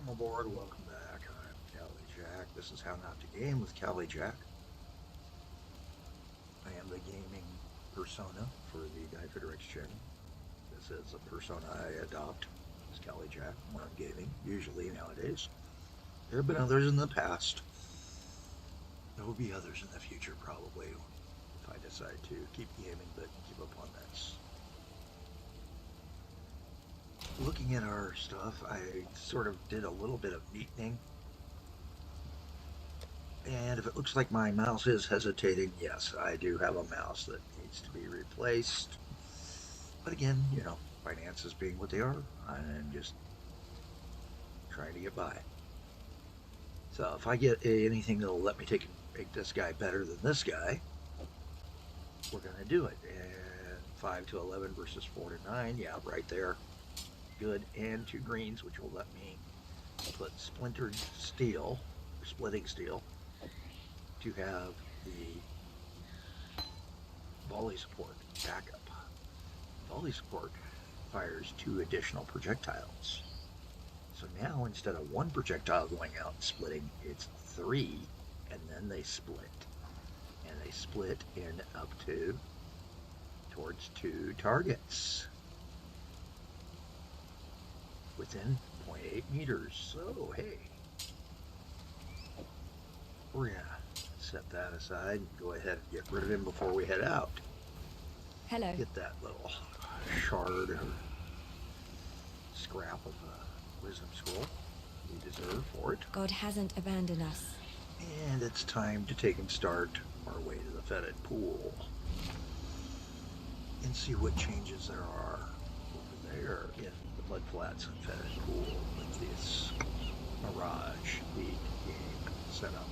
Welcome aboard, welcome back. I'm Cali Jack. This is How Not to Game with Cali Jack. I am the gaming persona for the Guy Fitterix channel. This is a persona I adopt as Cali Jack when I'm gaming, usually nowadays. There have been others in the past. There will be others in the future probably if I decide to keep gaming but keep up on this. Looking at our stuff, I sort of did a little bit of neatening. And if it looks like my mouse is hesitating, yes, I do have a mouse that needs to be replaced. But again, you know, finances being what they are, I'm just trying to get by. So if I get anything that'll let me make this guy better than this guy, we're going to do it. And 5 to 11 versus 4 to 9, yeah, right there. Good, and 2 greens, which will let me put splintered steel, or splitting steel, to have the volley support backup. Volley support fires 2 additional projectiles. So now instead of 1 projectile going out and splitting, it's 3, and then they split. And they split in up to towards 2 targets within 0.8 meters. So hey, we're gonna set that aside and go ahead and get rid of him before we head out. Hello. Get that little shard or scrap of a wisdom scroll we deserve for it. God hasn't abandoned us. And it's time to take and start our way to the Fetid pool and see what changes there are over there in the mudflats and Fetid pool with this Mirage league game setup.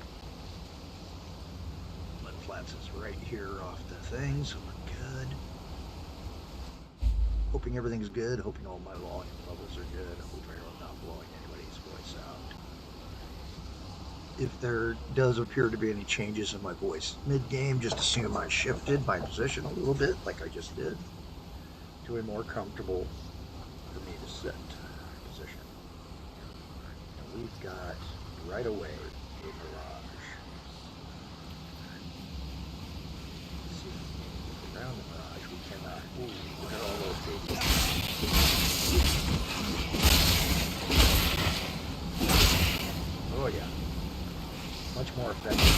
Mudflats is right here off the thing, so we're good. Hoping everything's good, hoping all my volume levels are good, hoping I'm not blowing anybody's voice out. If there does appear to be any changes in my voice mid-game, just assume I shifted my position a little bit, like I just did, to a more comfortable for me to sit position. And we've got right away a Mirage. Let's see, around the Mirage we cannot. Ooh, look at all those babies. Oh yeah. Much more effective.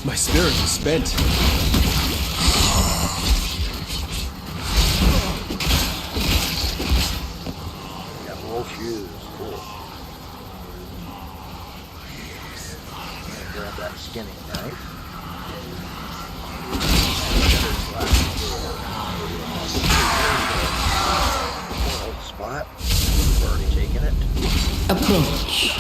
My spirit is spent. Got roll shoes. Cool. Grab that skinning knife. Spot. We've already taken it. Approach.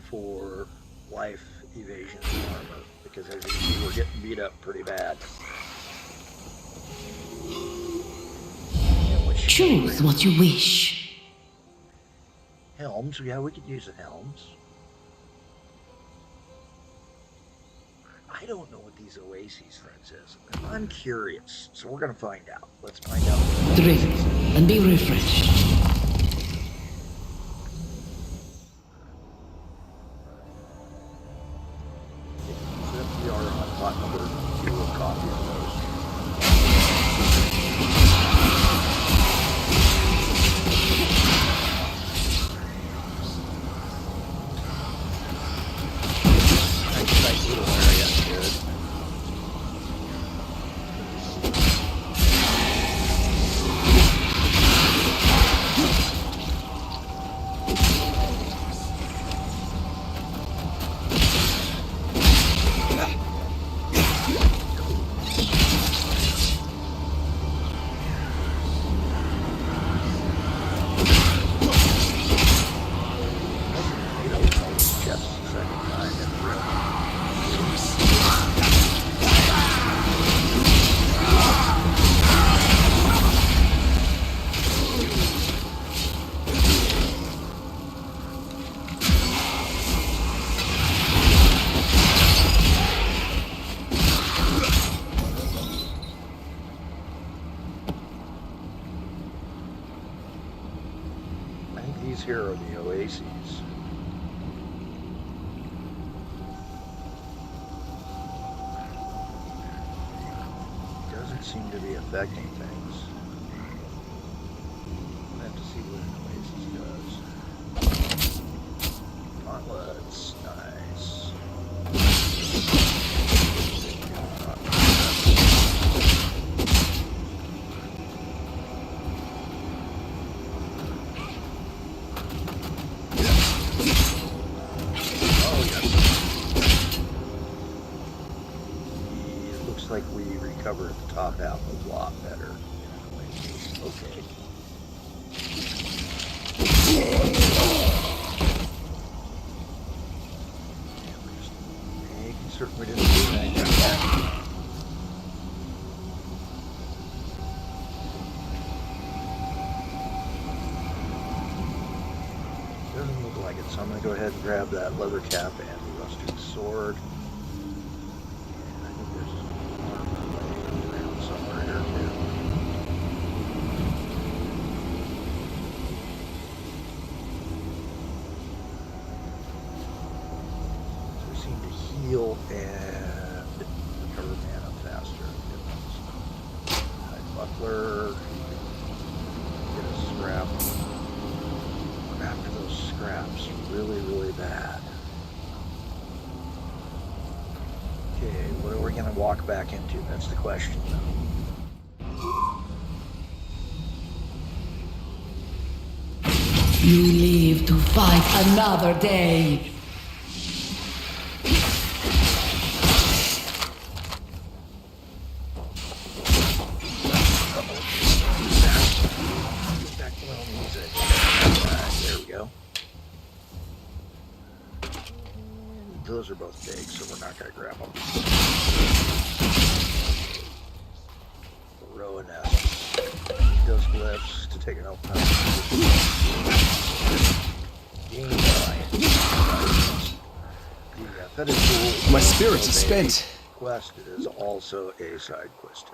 For life evasion armor because as you see we're getting beat up pretty bad. Choose what you wish. Helms, yeah, we could use the helms. I don't know what these Oases friends is. I'm curious, so we're gonna find out. Let's find out. Drink and be refreshed. We are on pot number 2 of coffee of those. Nice little area, good. These here are the oases. Doesn't seem to be affecting things. We'll have to see what an oasis does. Gauntlets, nice. Like we recovered the top half a lot better. Okay. We're just making certain we didn't do anything. Doesn't look like it, so I'm going to go ahead and grab that leather cap and the rusted sword. Heal and recover mana faster. Buckler, get a scrap. We're after those scraps really, really bad. Okay, what are we going to walk back into? That's the question, though. You live to fight another day. Those are both big, so we're not going to grab them. Rowan those glyphs to take an open up. The Fetid tool. My spirits are spent. Quest is also a side quest.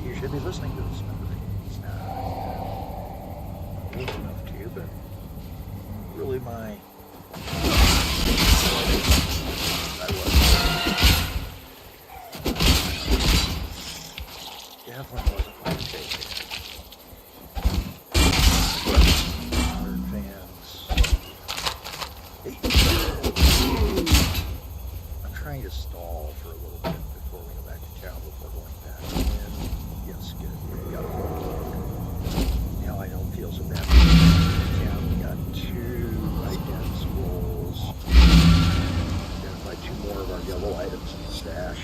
You should be listening to this memories now. Old enough to, but really my I was definitely wasn't my taste. Modern fans. I'm trying to stall for a little bit before we go back to town before going back in. Yes, good. We got it. Now I don't feel so bad. Yeah, we got 2 identity scrolls. Identified 2 more of our yellow items in the stash.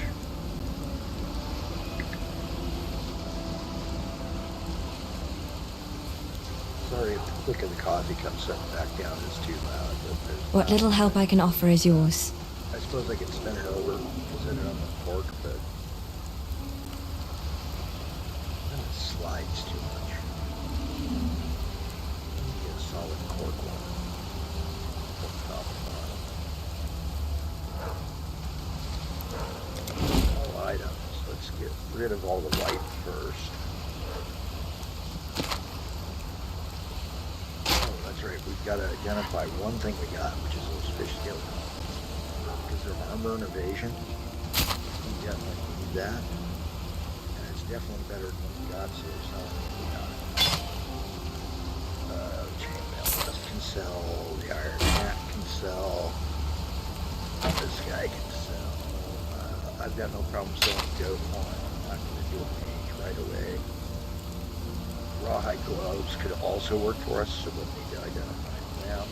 Sorry if the click of the coffee comes back down is too loud. But What little help I can offer is yours. I suppose I could spin it over and sit it on the fork, but it slides too much. Get a solid cork one. Top and bottom. All items. Let's get rid of all the white first. Oh, that's right. We've got to identify one thing we got, which is those fish scales. Because they're armor and evasion. We definitely need that. And it's definitely better than what we got, so it's not what we got. Chainmail West can sell, the Iron Hat can sell, this guy can sell. I've got no problem selling Goat one. I'm not going to do a page right away. Rawhide gloves could also work for us, so we'll need to identify them.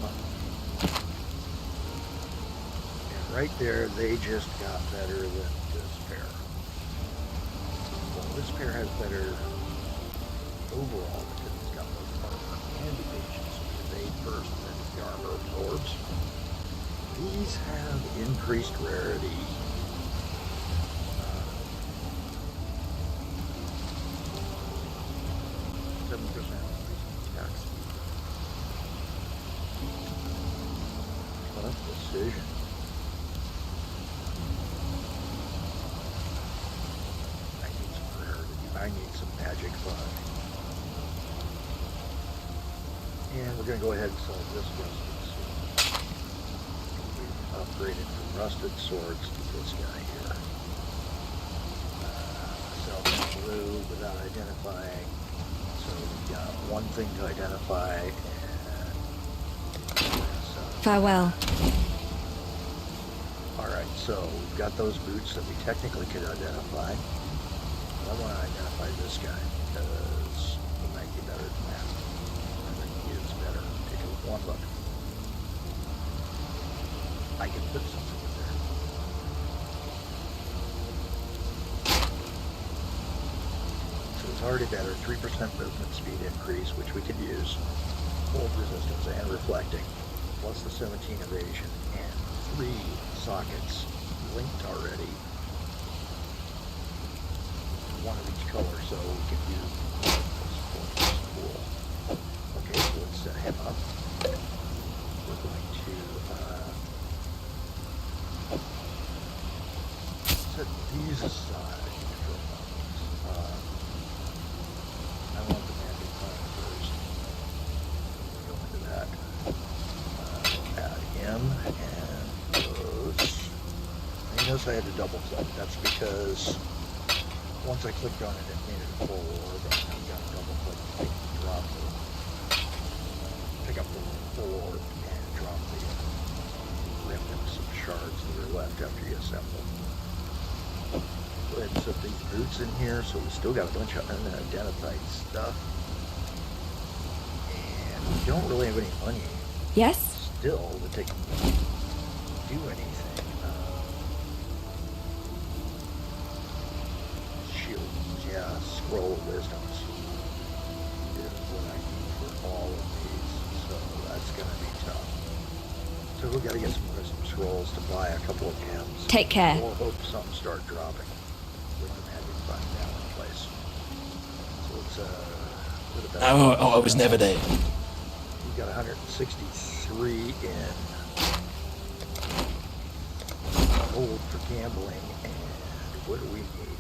Right there, they just got better than this pair. Well, this pair has better overall because it's got both armor and evasion. So the evade first, and then the armor absorbs. These have increased rarity. 7% increase in precision. I need some rarity. I need some magic fun. And we're going to go ahead and sell this rusted sword. We've upgraded from rusted swords to this guy here. Sell that blue without identifying. So we've got one thing to identify. And Farewell. Alright, so we've got those boots that we technically could identify. I want to identify this guy because he might be better than that. I think he is better. Take one look. I can put something in there. So it's already better. 3% movement speed increase, which we could use. Hold resistance and reflecting. Plus the 17 evasion and 3 sockets linked already. One of each color, so we can do this. Cool. Okay, so let's set him up. We're going to set these aside for a moment. I want the magic plan first. Go into that. Add him and those. And notice I had to double click. That's because once I clicked on it, it made it a full orb. And I've got to double click to pick up the full orb and drop the remnants of shards that are left after you assemble. Go ahead and set these boots in here. So we still got a bunch of unidentified stuff. And we don't really have any money Yes? still that they can do anything. Shields, yeah, scroll of wisdoms is what I need for all of these, so that's going to be tough. So we've got to get some wisdom scrolls to buy a couple of gems. Take care. Or hope some start dropping with the magic button down in place. So it's a bit of Oh, I was never there. We've got 163 in gold for gambling, and what do we need?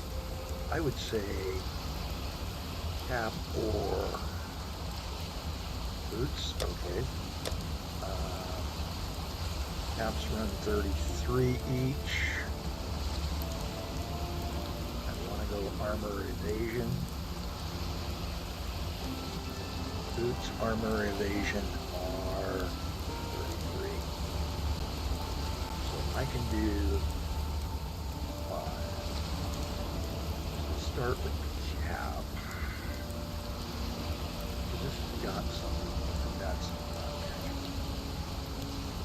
I would say cap or boots. Okay. Caps run 33 each. I want to go armor evasion. Boots, armor, evasion are 33. So I can do 5. So start with the cap. This has got something, and that's not magic.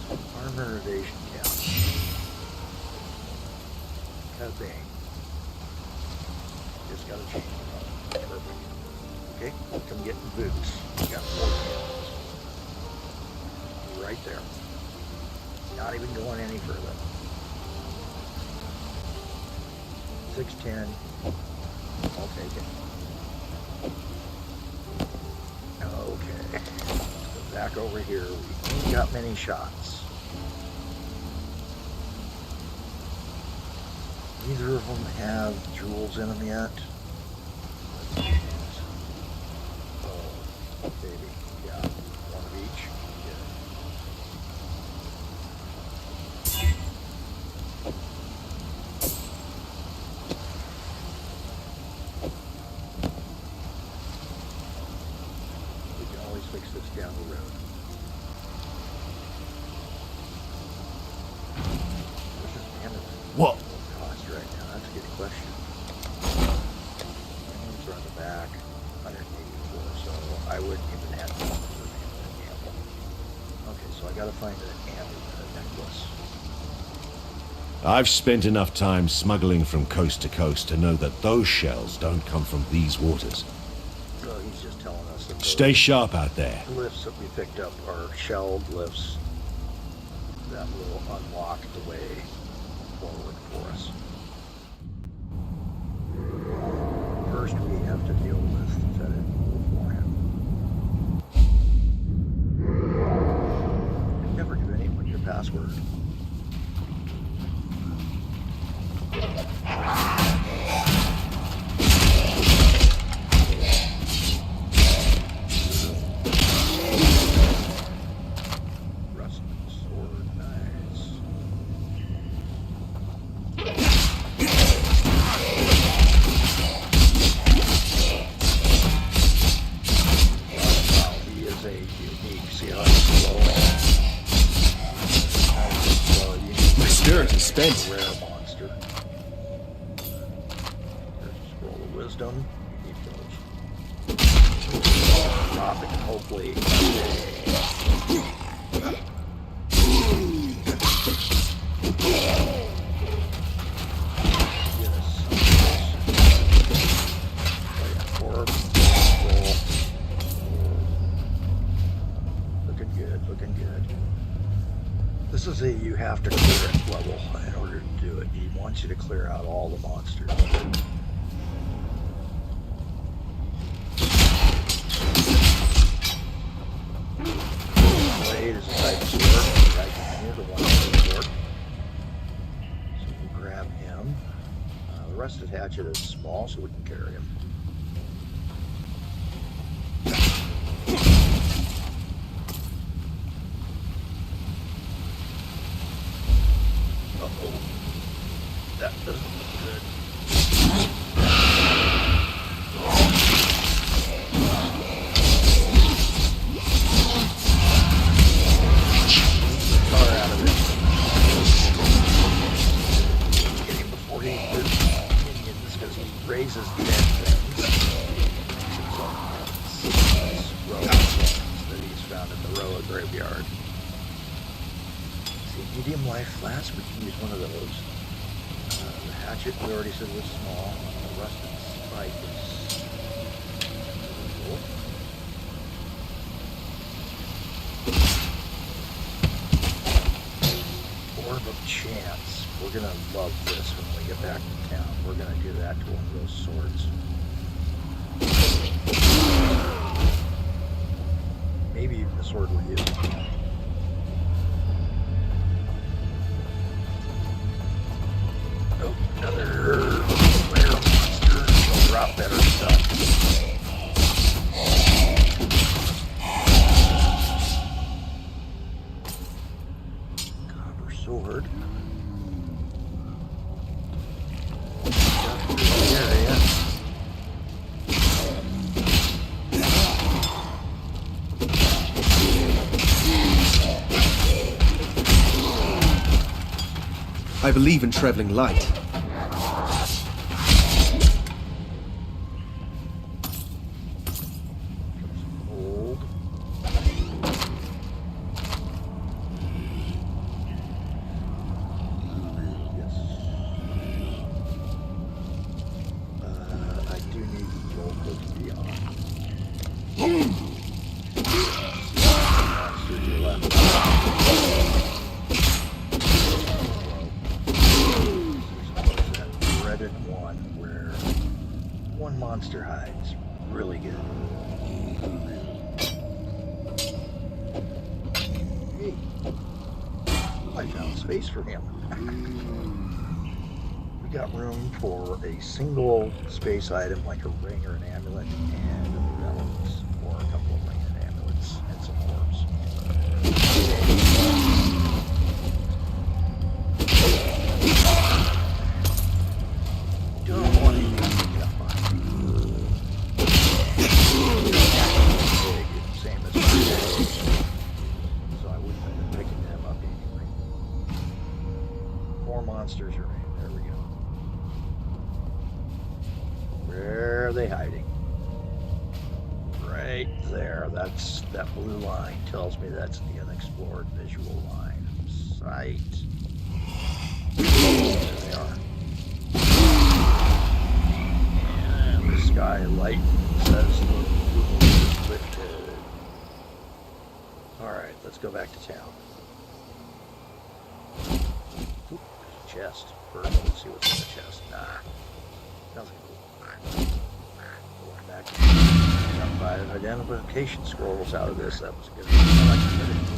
So armor, evasion, cap. Bang. Just gotta change the color. Perfect. Okay, come get the boots. You got 4 candles. Right there. Not even going any further. 610. I'll take it. Okay. Let's go back over here. We ain't got many shots. Neither of them have jewels in them yet. Baby, yeah, one of each. We can always fix this down the road. This is damage. What? Cost right now? That's a good question. Diamonds are on the back. 184, so I wouldn't even have to gamble. Okay, so I gotta find an amulet necklace. I've spent enough time smuggling from coast to coast to know that those shells don't come from these waters. So he's just telling us that Stay sharp out there. glyphs that we picked up are shell glyphs that will unlock the way forward for us. First, we have to deal with Fetid beforehand. Never do anything with your password. unique. See how it's slow? My spirit is spent. Rare monster. Scroll of wisdom. Keep those. Drop it and hopefully. This is a you have to clear it level in order to do it. He wants you to clear out all the monsters. Blade is a type of sword. Right here, the one sword. So we'll grab him. The rusted hatchet is small, so we can carry him. That doesn't look good. Car out of it. Get him before he hits minions because he raises dead things. That he's found in the Roa graveyard. See, medium life flask, we can use one of those. Hatchet, we already said was small. The rusted spike is cool. Orb of Chance. We're going to love this when we get back to town. We're going to do that to one of those swords. Maybe even the sword we're using. Another rare monster. They'll drop better stuff. Copper sword. Area. I believe in traveling light. A single space item like a ring or an amulet and relics, or a couple of rings and amulets and some orbs. Don't want anything to get up on. Same as Mirage, so I wouldn't have been picking them up anyway. 4 monsters remain. There we go. Where are they hiding? Right there. That's that blue line tells me that's the unexplored visual line of sight. There they are. And the skylight says the Google is lifted. Alright, let's go back to town. Oop, there's a chest. First, let's see what's in the chest. Nah. Nothing cool. Going back to 5 identification scrolls out of this. That was good. I like to put it in the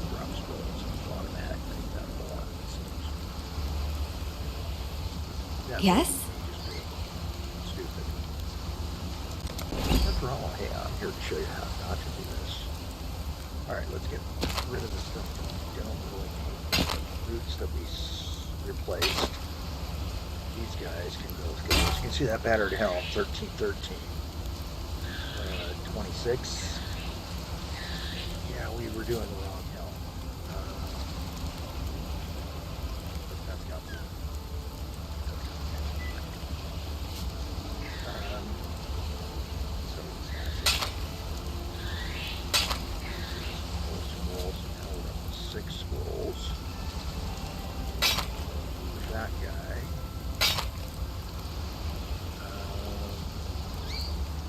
drop scrolls automatically. That's the one that seems. Yes? Stupid. After all, hey, I'm here to show you how not to do this. Alright, let's get rid of the stuff that we don't really need. Roots that we replaced. These guys can go. You can see that battered helm, 1313. 26. we were doing the wrong helm. But that's got to. So it's actually 4 scrolls, and now we're up to 6 scrolls. With that guy.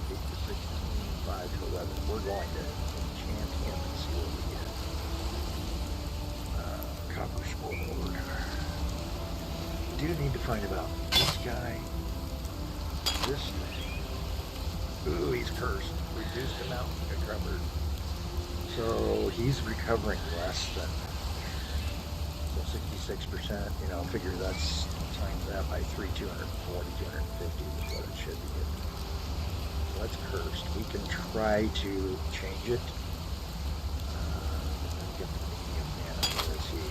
8 to 16, 5 to 11. We're going to enchant him and see what we get. Copper Sword. We do need to find about this guy. This thing. Ooh, he's cursed. Reduced amount recovered. So he's recovering less than, so 66%, you know, figure that's times that by 3, 240, 250 is what it should be. So that's cursed. We can try to change it. Get the medium mana. Where is he?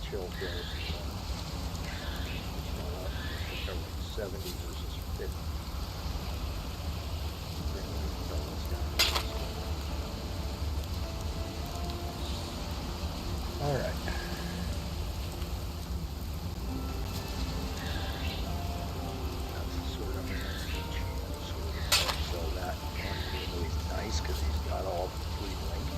Chill kills. 70 versus 50. Then we can double this down. All right. That's the sort of so that one is nice because he's got all 3 linked.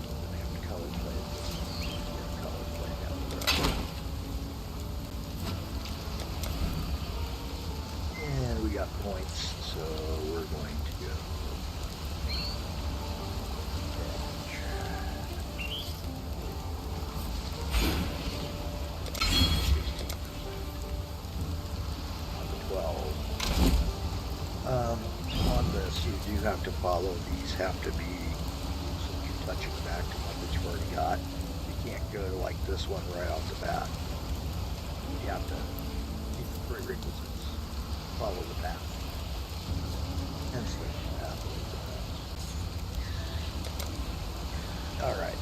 Then they have to color play this. Yeah, color play down the road. And we got points, so we're going to go. On this, you do have to follow these, have to be, so you're touching back to one that you've already got. You can't go to like this one right off the bat. You have to keep the prerequisites, follow the path. And switch the path. Alright.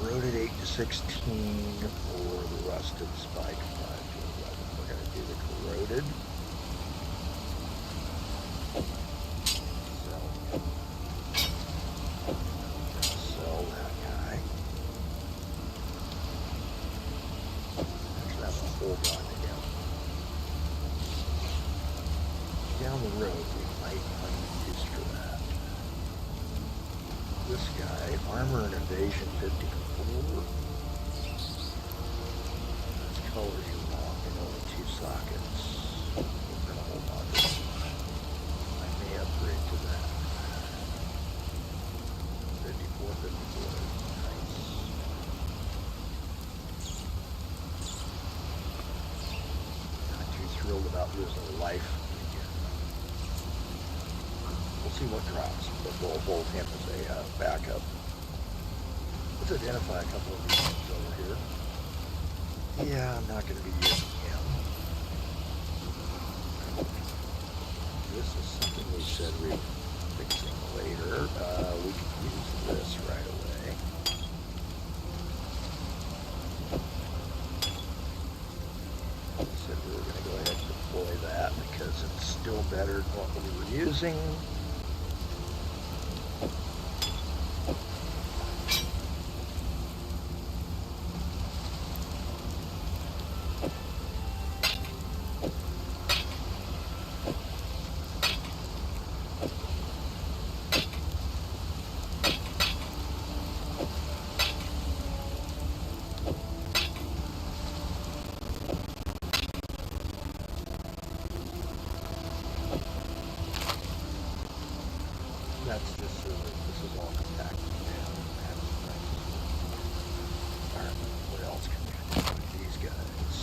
Corroded 8 to 16 or the rusted spike 5 to 11. We're going to do the corroded. Sell that guy. Actually, that's a whole bunch again. Down the road, we might find use for that. This guy, armor and evasion 54. That's colors are wrong in only 2 sockets. We're gonna hold on to it. I may upgrade to that. 54, 54. Nice. Not too thrilled about losing a life. We'll see what drops, but we'll hold him as a backup. Let's identify a couple of these things over here. Yeah, I'm not going to be using him. This is something we said we were fixing later. We can use this right away. We said we were going to go ahead and deploy that because it's still better than what we were using. That's just so that this is all compacted down. That's nice. Alright, what else can we do with these guys?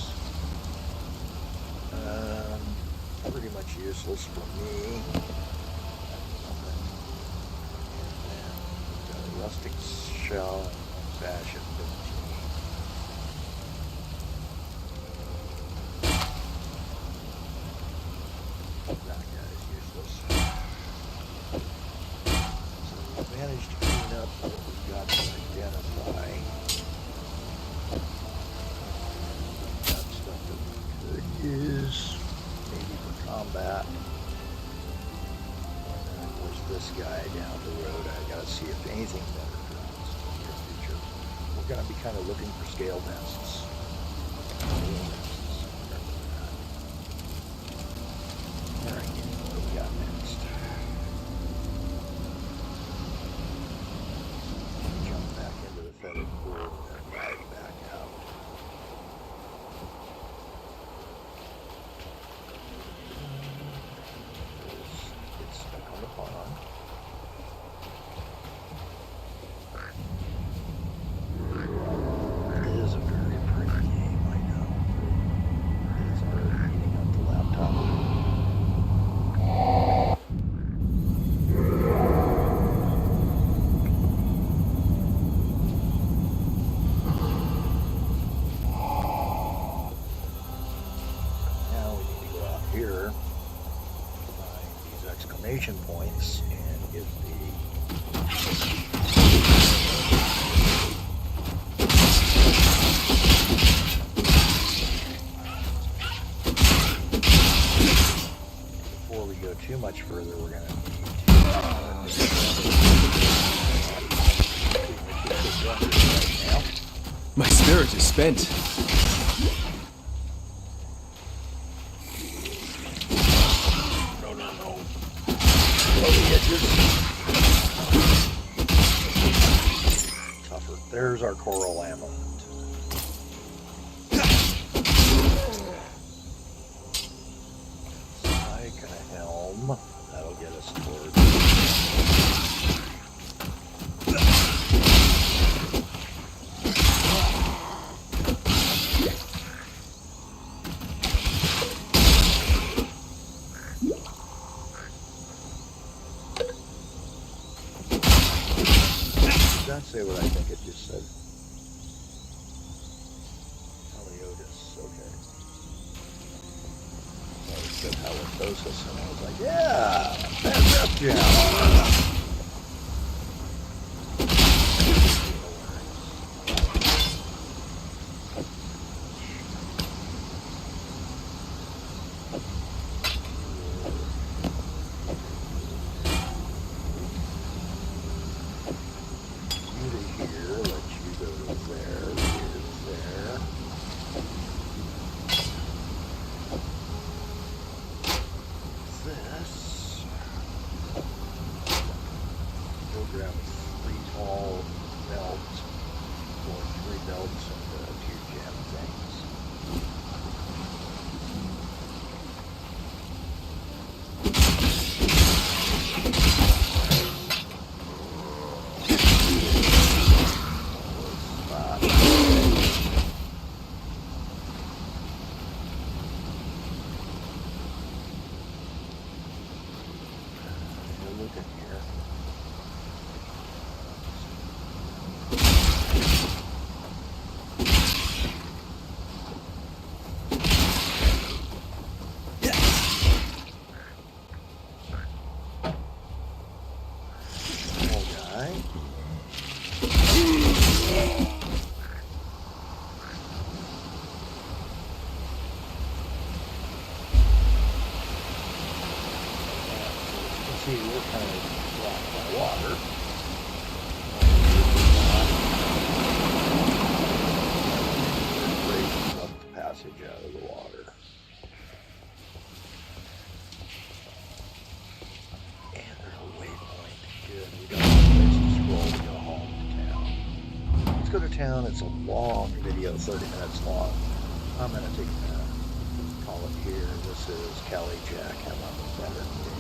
Pretty much useless for me. And then rustic shell and sash at 15. That guy is useless. So we managed to clean up what we've got to identify. Got stuff that we could use, maybe for combat. And then of course this guy down the road, I gotta see if anything better drops in the near future. We're gonna be kind of looking for scale nests. Alright, what do we got next? Jump back into the Fetid pool and then dive back out. It's stuck on the pond. It is a very pretty game, I know. It's already eating up the laptop. Now we need to go out here, find these exclamation points, and get the before we go too much further, we're going to need to right now. My spirit is spent. No, no, no. Oh, the edges. Tougher. There's our coral amulet. Like a helm. That'll get us towards. Did that say what I think it just said? Haliotis, okay. Well, it said halitosis, and I was like, yeah, that's up, yeah. See, we're kind of blocked by water. Raises up the passage out of the water. And there's a waypoint. Good. We got a place to scroll to go home to town. Let's go to town. It's a long video, 30 minutes long. I'm going to call it here. This is Kelly Jack. Have a better day.